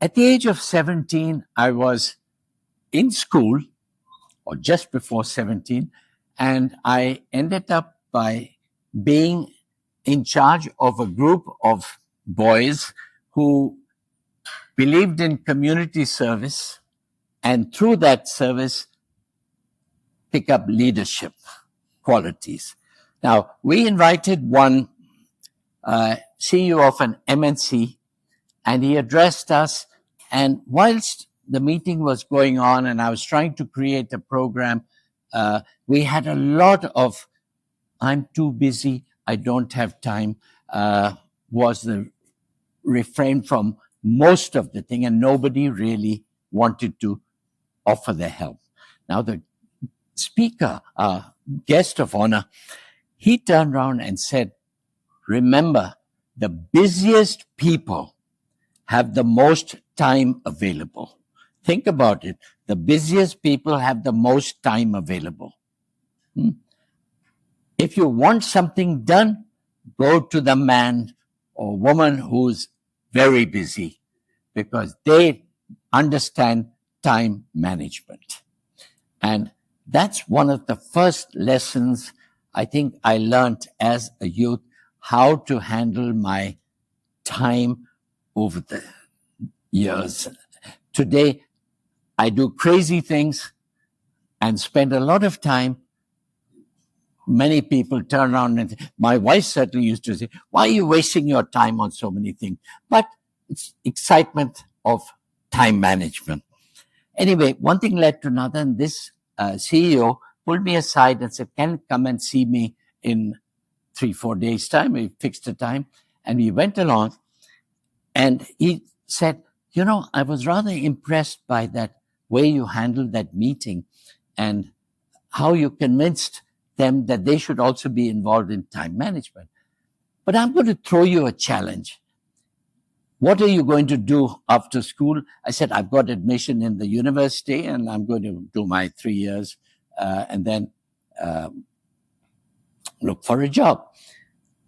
At the age of 17, I was in school, or just before 17, and I ended up by being in charge of a group of boys who believed in community service, and through that service, pick up leadership qualities. Now, we invited one CEO of an MNC, and he addressed us. And whilst the meeting was going on and I was trying to create a program, we had a lot of, I'm too busy, I don't have time, was the refrain from most of the thing, and nobody really wanted to offer their help. Now, the speaker, guest of honor, he turned around and said, remember, the busiest people have the most time available. Think about it. The busiest people have the most time available. If you want something done, go to the man or woman who's very busy, because they understand time management. And that's one of the first lessons I think I learned as a youth, how to handle my time over the years. Today, I do crazy things and spend a lot of time. Many people turn around and my wife certainly used to say, why are you wasting your time on so many things? But it's excitement of time management. Anyway, one thing led to another, and this CEO pulled me aside and said, can you come and see me in 3-4 days' time? We fixed a time, and we went along, and he said, you know, I was rather impressed by that way you handled that meeting and how you convinced them that they should also be involved in time management. But I'm going to throw you a challenge. What are you going to do after school? I said, I've got admission in the university and I'm going to do my 3 years and then look for a job.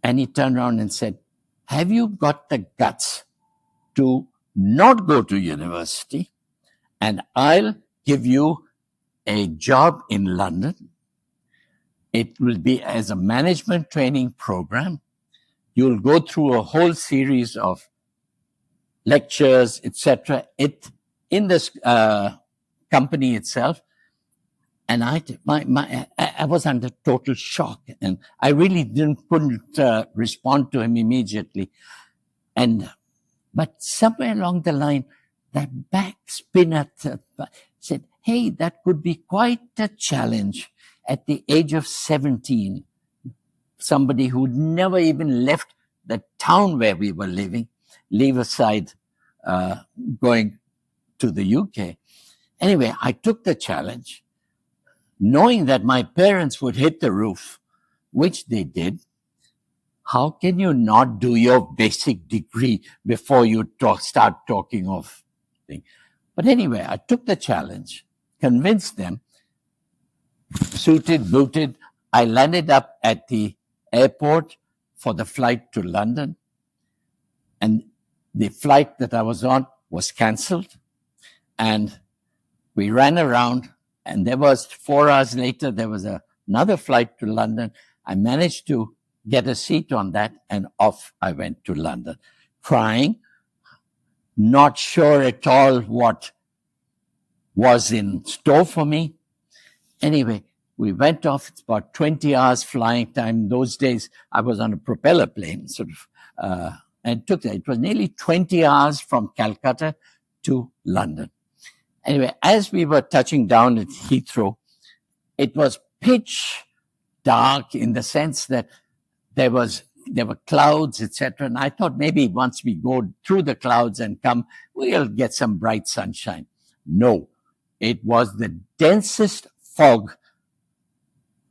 And he turned around and said, have you got the guts to not go to university, and I'll give you a job in London. It will be as a management training program. You'll go through a whole series of lectures, etc. in this company itself. And I was under total shock, and I really couldn't respond to him immediately. But somewhere along the line, that backspinner said, hey, that could be quite a challenge at the age of 17. Somebody who'd never even left the town where we were living, leave aside going to the UK. Anyway, I took the challenge, knowing that my parents would hit the roof, which they did. How can you not do your basic degree before you start talking of things? But anyway, I took the challenge, convinced them, suited, booted. I landed up at the airport for the flight to London, and the flight that I was on was cancelled, and we ran around, and there was 4 hours later, there was another flight to London. I managed to get a seat on that, and off I went to London, crying, not sure at all what was in store for me. Anyway, we went off. It's about 20 hours flying time. Those days, I was on a propeller plane, and it was nearly 20 hours from Calcutta to London. Anyway, as we were touching down at Heathrow, it was pitch dark in the sense that there were clouds, etc. And I thought maybe once we go through the clouds and come, we'll get some bright sunshine. No, it was the densest fog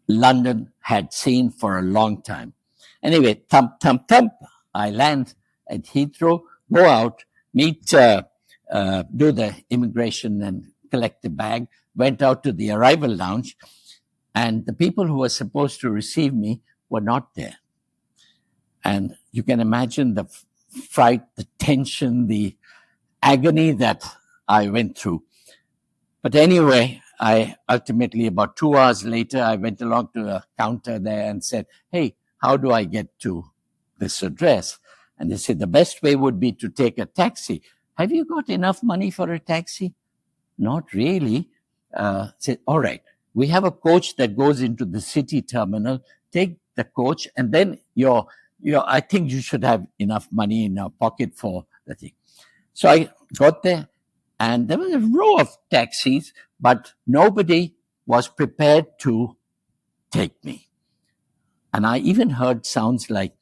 London had seen for a long time. Anyway, thump, thump, thump. I land at Heathrow, go out, meet, do the immigration and collect the bag, went out to the arrival lounge, and the people who were supposed to receive me were not there. And you can imagine the fright, the tension, the agony that I went through. But anyway, I ultimately, about 2 hours later, I went along to a counter there and said, hey, how do I get to this address? And they said, the best way would be to take a taxi. Have you got enough money for a taxi? Not really. Said, all right, we have a coach that goes into the city terminal. Take the coach, and then I think you should have enough money in your pocket for the thing. So I got there, and there was a row of taxis, but nobody was prepared to take me. And I even heard sounds like,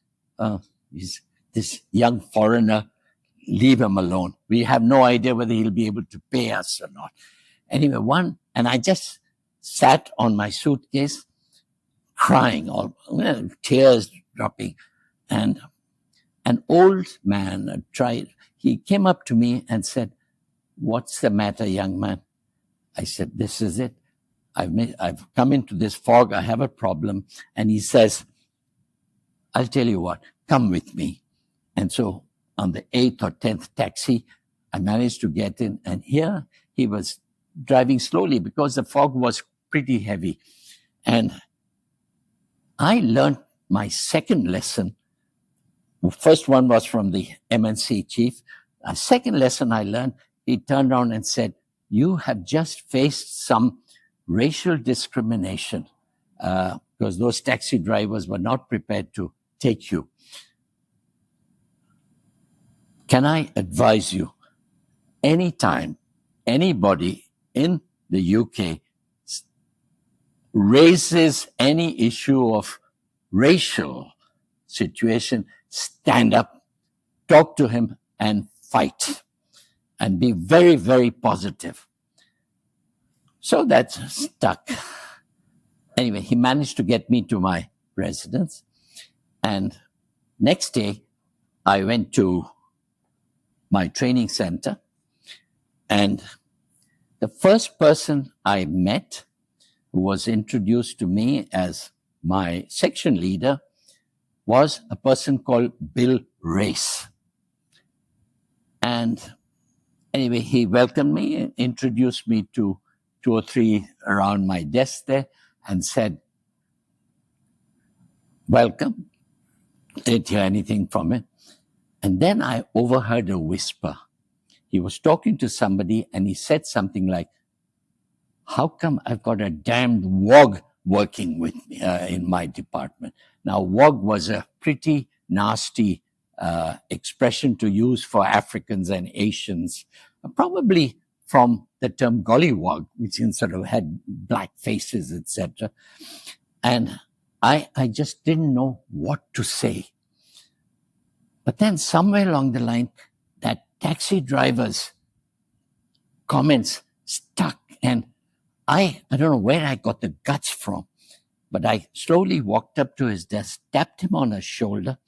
this young foreigner, leave him alone. We have no idea whether he'll be able to pay us or not. Anyway, and I just sat on my suitcase, crying, tears dropping. And an old man he came up to me and said, what's the matter, young man? I said, this is it. I've come into this fog. I have a problem. And he says, I'll tell you what, come with me. And so on the 8th or 10th taxi, I managed to get in. And here he was driving slowly because the fog was pretty heavy. And I learned my second lesson. The first one was from the MNC chief. A second lesson I learned, he turned around and said, you have just faced some racial discrimination because those taxi drivers were not prepared to take you. Can I advise you, anytime anybody in the UK raises any issue of racial situation, stand up, talk to him, and fight. And be very, very positive. So that stuck. Anyway, he managed to get me to my residence. And next day, I went to my training center. And the first person I met who was introduced to me as my section leader was a person called Bill Race. And anyway, he welcomed me and introduced me to 2 or 3 around my desk there and said, welcome. Didn't hear anything from him. And then I overheard a whisper. He was talking to somebody and he said something like, how come I've got a damned WOG working with me in my department? Now, WOG was a pretty nasty expression to use for Africans and Asians, probably from the term gollywog, which sort of had black faces, etc. And I just didn't know what to say. But then somewhere along the line, that taxi driver's comments stuck. And I don't know where I got the guts from, but I slowly walked up to his desk, tapped him on his shoulder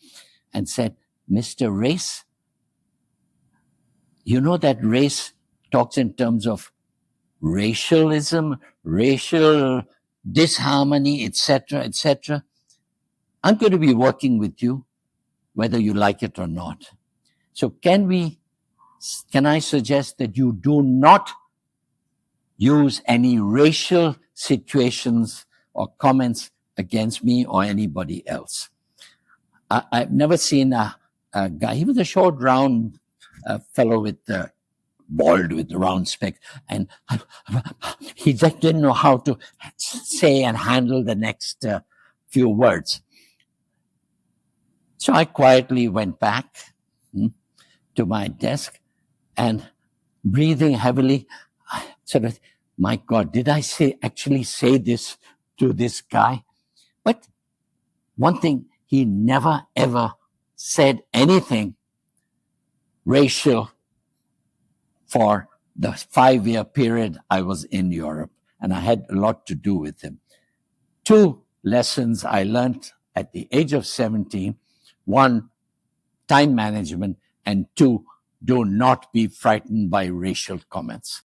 and said, Mr. Race, you know that race talks in terms of racialism, racial disharmony, etc., etc. I'm going to be working with you, whether you like it or not. So can I suggest that you do not use any racial situations or comments against me or anybody else? I've never seen a guy, he was a short, round fellow with bald with the round specs, and he just didn't know how to say and handle the next few words. So I quietly went back to my desk and breathing heavily, I sort of, my God, did I actually say this to this guy? But one thing, he never ever said anything racial for the 5-year period I was in Europe, and I had a lot to do with him. 2 lessons I learned at the age of 17. 1, time management, and 2, do not be frightened by racial comments.